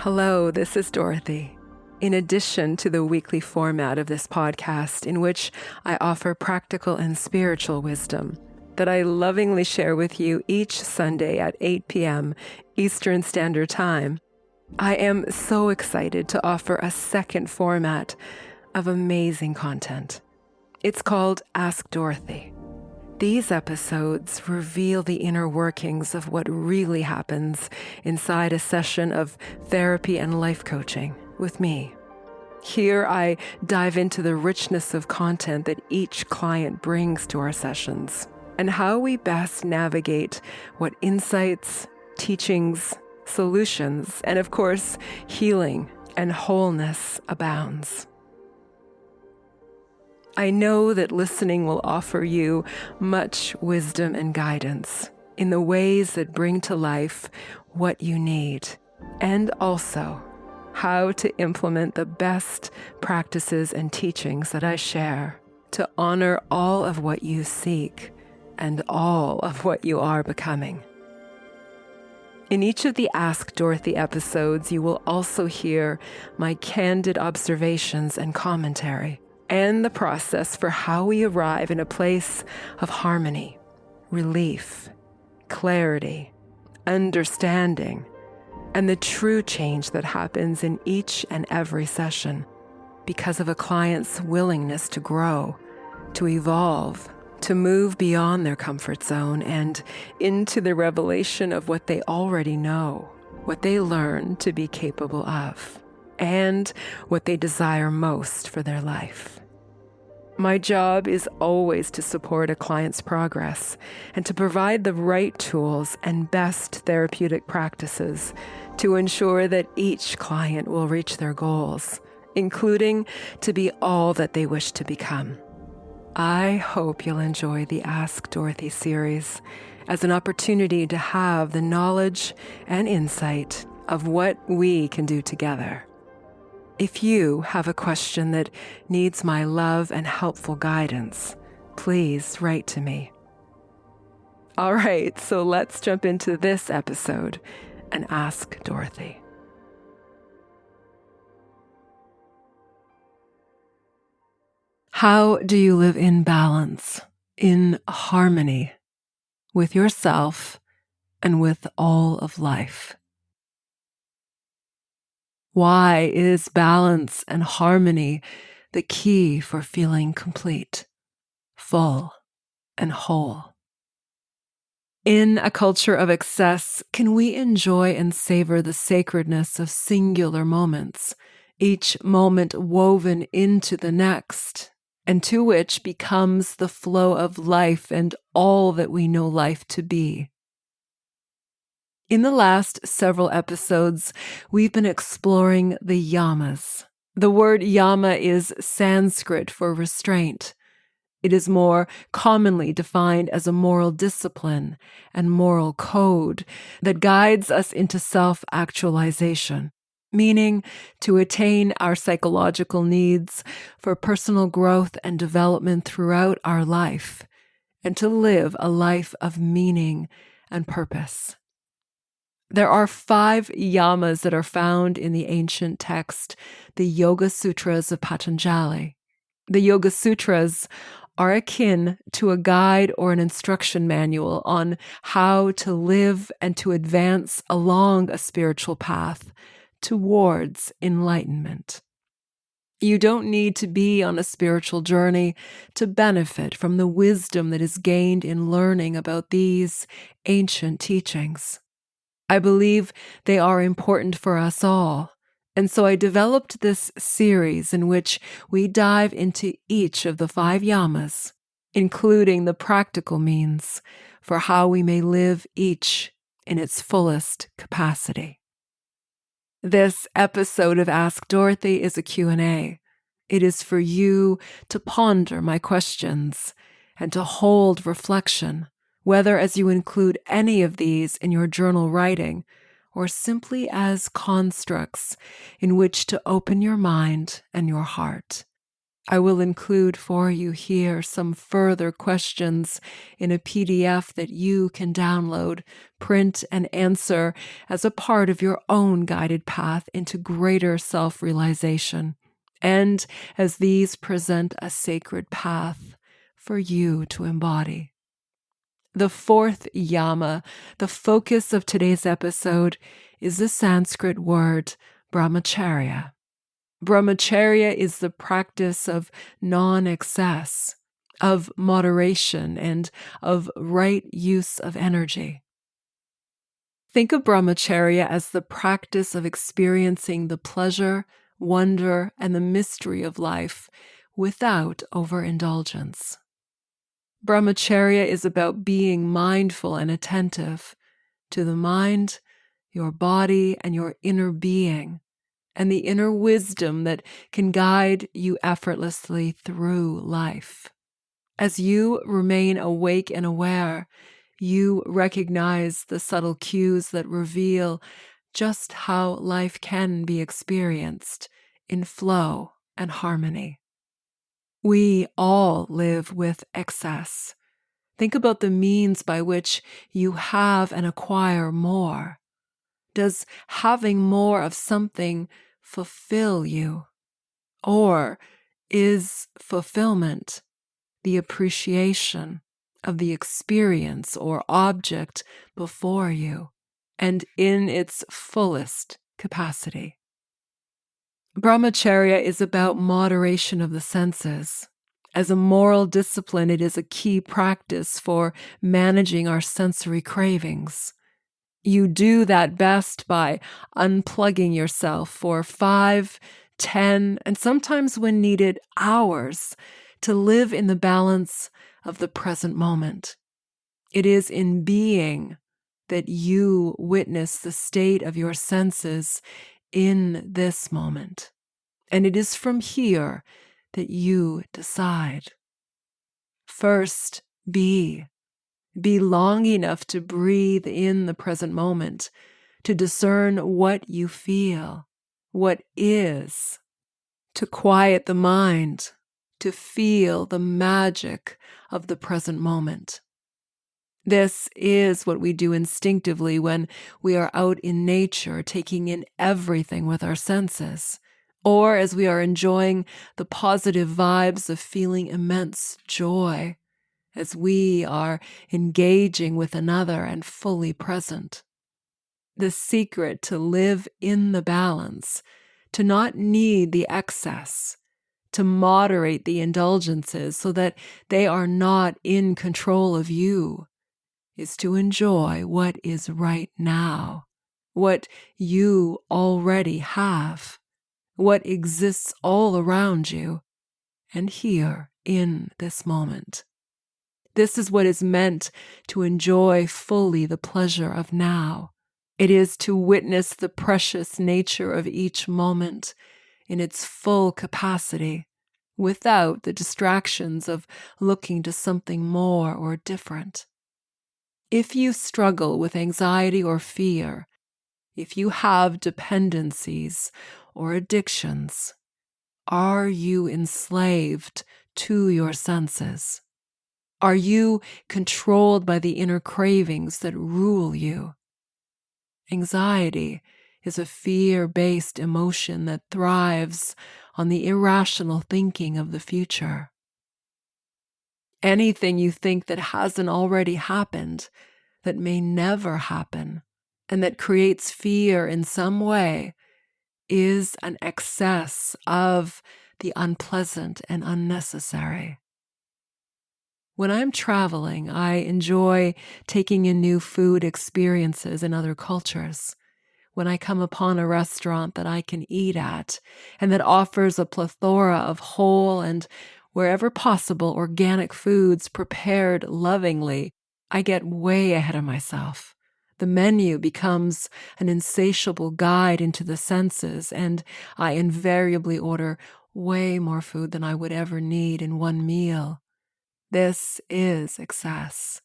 Hello, this is Dorothy. In addition to the weekly format of this podcast, in which I offer practical and spiritual wisdom that I lovingly share with you each Sunday at 8 p.m. Eastern Standard Time, I am so excited to offer a second format of amazing content. It's called Ask Dorothy. These episodes reveal the inner workings of what really happens inside a session of therapy and life coaching with me. Here I dive into the richness of content that each client brings to our sessions and how we best navigate what insights, teachings, solutions, and of course, healing and wholeness abounds. I know that listening will offer you much wisdom and guidance in the ways that bring to life what you need, and also how to implement the best practices and teachings that I share to honor all of what you seek and all of what you are becoming. In each of the Ask Dorothy episodes, you will also hear my candid observations and commentary, and the process for how we arrive in a place of harmony, relief, clarity, understanding, and the true change that happens in each and every session because of a client's willingness to grow, to evolve, to move beyond their comfort zone and into the revelation of what they already know, what they learn to be capable of, and what they desire most for their life. My job is always to support a client's progress and to provide the right tools and best therapeutic practices to ensure that each client will reach their goals, including to be all that they wish to become. I hope you'll enjoy the Ask Dorothy series as an opportunity to have the knowledge and insight of what we can do together. If you have a question that needs my love and helpful guidance, please write to me. All right, so let's jump into this episode and Ask Dorothy. How do you live in balance, in harmony with yourself and with all of life? Why is balance and harmony the key for feeling complete, full, and whole? In a culture of excess, can we enjoy and savor the sacredness of singular moments, each moment woven into the next, and to which becomes the flow of life and all that we know life to be? In the last several episodes, we've been exploring the Yamas. The word Yama is Sanskrit for restraint. It is more commonly defined as a moral discipline and moral code that guides us into self-actualization, meaning to attain our psychological needs for personal growth and development throughout our life, and to live a life of meaning and purpose. There are 5 yamas that are found in the ancient text, the Yoga Sutras of Patanjali. The Yoga Sutras are akin to a guide or an instruction manual on how to live and to advance along a spiritual path towards enlightenment. You don't need to be on a spiritual journey to benefit from the wisdom that is gained in learning about these ancient teachings. I believe they are important for us all, and so I developed this series in which we dive into each of the 5 yamas, including the practical means for how we may live each in its fullest capacity. This episode of Ask Dorothy is a Q&A. It is for you to ponder my questions and to hold reflection, whether as you include any of these in your journal writing or simply as constructs in which to open your mind and your heart I will include for you here some further questions in a PDF that you can download, print, and answer as a part of your own guided path into greater self-realization, and as these present a sacred path for you to embody. The fourth yama, the focus of today's episode, is the Sanskrit word Brahmacharya. Brahmacharya is the practice of non-excess, of moderation, and of right use of energy. Think of Brahmacharya as the practice of experiencing the pleasure, wonder, and the mystery of life without overindulgence. Brahmacharya is about being mindful and attentive to the mind, your body, and your inner being, and the inner wisdom that can guide you effortlessly through life. As you remain awake and aware, you recognize the subtle cues that reveal just how life can be experienced in flow and harmony. We all live with excess. Think about the means by which you have and acquire more. Does having more of something fulfill you? Or is fulfillment the appreciation of the experience or object before you and in its fullest capacity? Brahmacharya is about moderation of the senses. As a moral discipline, it is a key practice for managing our sensory cravings. You do that best by unplugging yourself for 5, 10, and sometimes when needed, hours to live in the balance of the present moment. It is in being that you witness the state of your senses in this moment. And it is from here that you decide. First, be. Be long enough to breathe in the present moment, to discern what you feel, what is, to quiet the mind, to feel the magic of the present moment. This is what we do instinctively when we are out in nature, taking in everything with our senses, or as we are enjoying the positive vibes of feeling immense joy, as we are engaging with another and fully present. The secret to live in the balance, to not need the excess, to moderate the indulgences so that they are not in control of you, is to enjoy what is right now, what you already have, what exists all around you and here in this moment. This is what is meant to enjoy fully the pleasure of now. It is to witness the precious nature of each moment in its full capacity, without the distractions of looking to something more or different. If you struggle with anxiety or fear, if you have dependencies or addictions, are you enslaved to your senses? Are you controlled by the inner cravings that rule you? Anxiety is a fear-based emotion that thrives on the irrational thinking of the future. Anything you think that hasn't already happened, that may never happen, and that creates fear in some way, is an excess of the unpleasant and unnecessary. When I'm traveling, I enjoy taking in new food experiences in other cultures. When I come upon a restaurant that I can eat at and that offers a plethora of whole and, wherever possible, organic foods prepared lovingly, I get way ahead of myself. The menu becomes an insatiable guide into the senses, and I invariably order way more food than I would ever need in one meal. This is excess.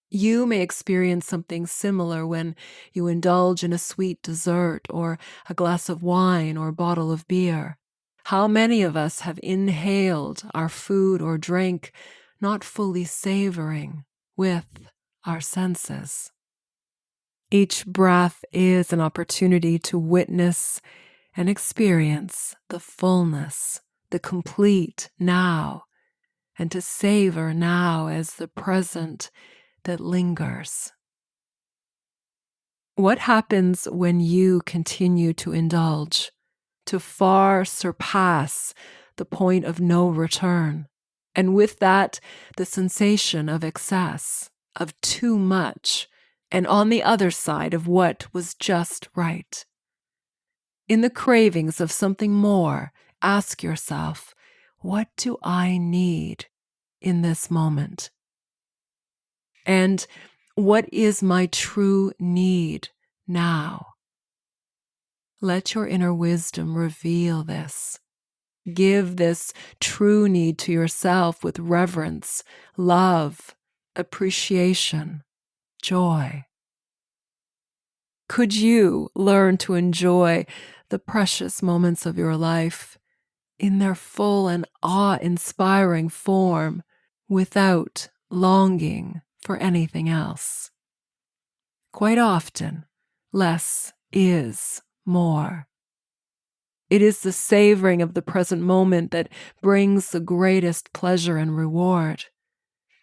You may experience something similar when you indulge in a sweet dessert or a glass of wine or bottle of beer. How many of us have inhaled our food or drink, not fully savoring with our senses? Each breath is an opportunity to witness and experience the fullness, the complete now, and to savor now as the present that lingers. What happens when you continue to indulge, to far surpass the point of no return, and with that, the sensation of excess, of too much, and on the other side of what was just right? In the cravings of something more, ask yourself, what do I need in this moment? And what is my true need now? Let your inner wisdom reveal this. Give this true need to yourself with reverence, love, appreciation, joy. Could you learn to enjoy the precious moments of your life in their full and awe-inspiring form without longing for anything else? Quite often, less is more. It is the savoring of the present moment that brings the greatest pleasure and reward.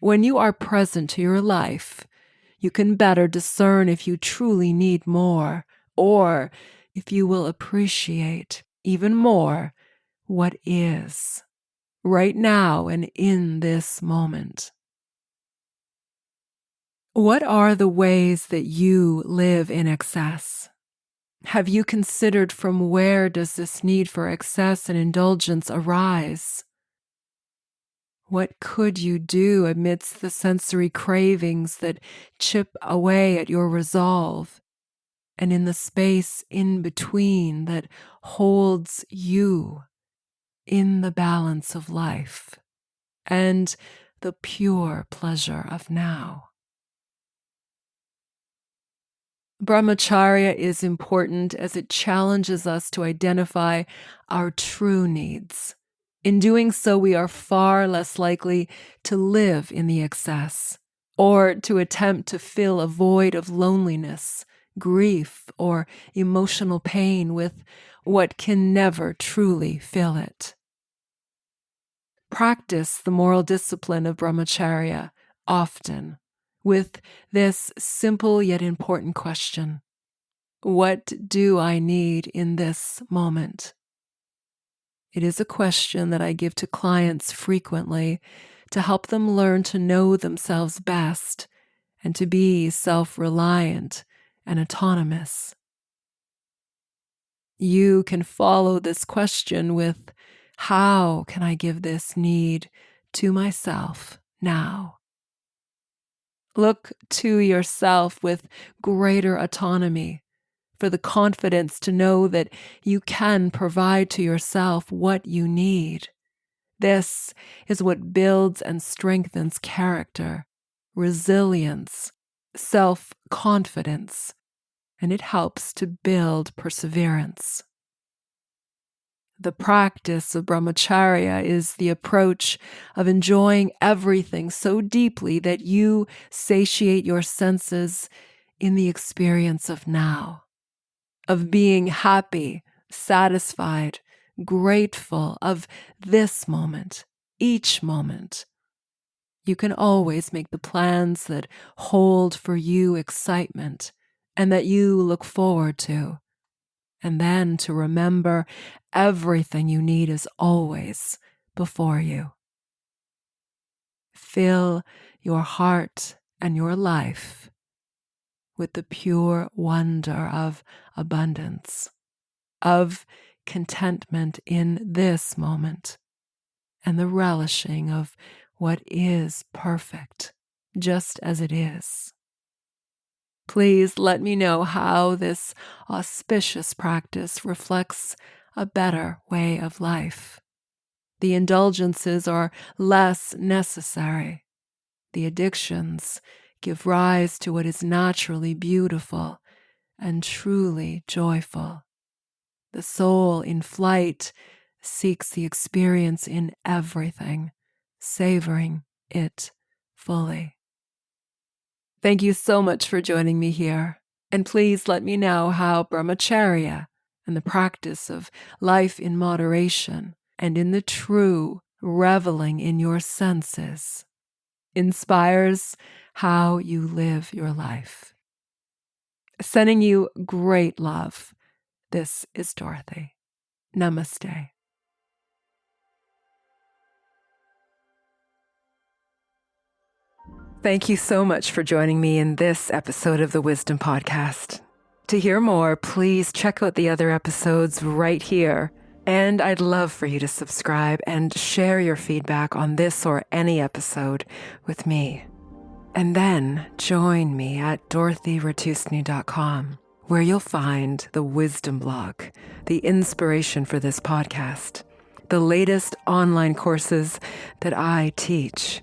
When you are present to your life, you can better discern if you truly need more, or if you will appreciate even more what is, right now and in this moment. What are the ways that you live in excess? Have you considered from where does this need for excess and indulgence arise? What could you do amidst the sensory cravings that chip away at your resolve, and in the space in between that holds you in the balance of life and the pure pleasure of now? Brahmacharya is important as it challenges us to identify our true needs. In doing so, we are far less likely to live in the excess or to attempt to fill a void of loneliness, grief, or emotional pain with what can never truly fill it. Practice the moral discipline of Brahmacharya often with this simple yet important question: what do I need in this moment? It is a question that I give to clients frequently to help them learn to know themselves best and to be self-reliant and autonomous. You can follow this question with, how can I give this need to myself now? Look to yourself with greater autonomy, for the confidence to know that you can provide to yourself what you need. This is what builds and strengthens character, resilience, self-confidence, and it helps to build perseverance. The practice of Brahmacharya is the approach of enjoying everything so deeply that you satiate your senses in the experience of now, of being happy, satisfied, grateful of this moment, each moment. You can always make the plans that hold for you excitement and that you look forward to. And then to remember everything you need is always before you. Fill your heart and your life with the pure wonder of abundance, of contentment in this moment, and the relishing of what is perfect, just as it is. Please let me know how this auspicious practice reflects a better way of life. The indulgences are less necessary. The addictions give rise to what is naturally beautiful and truly joyful. The soul in flight seeks the experience in everything, savoring it fully. Thank you so much for joining me here, and please let me know how Brahmacharya and the practice of life in moderation and in the true reveling in your senses inspires how you live your life. Sending you great love. This is Dorothy. Namaste. Thank you so much for joining me in this episode of the Wisdom Podcast. To hear more, please check out the other episodes right here. And I'd love for you to subscribe and share your feedback on this or any episode with me. And then join me at dorothyratusny.com, where you'll find the wisdom blog, the inspiration for this podcast, the latest online courses that I teach,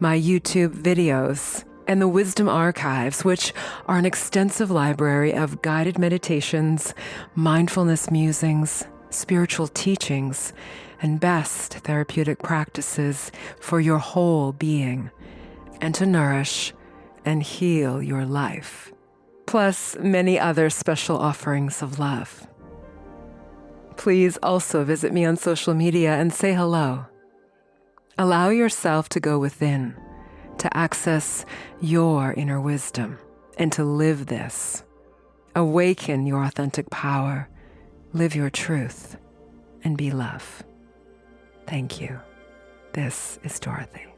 my YouTube videos, and the Wisdom Archives, which are an extensive library of guided meditations, mindfulness musings, spiritual teachings, and best therapeutic practices for your whole being, and to nourish and heal your life, plus many other special offerings of love. Please also visit me on social media and say hello. Allow yourself to go within, to access your inner wisdom, and to live this. Awaken your authentic power, live your truth, and be love. Thank you. This is Dorothy.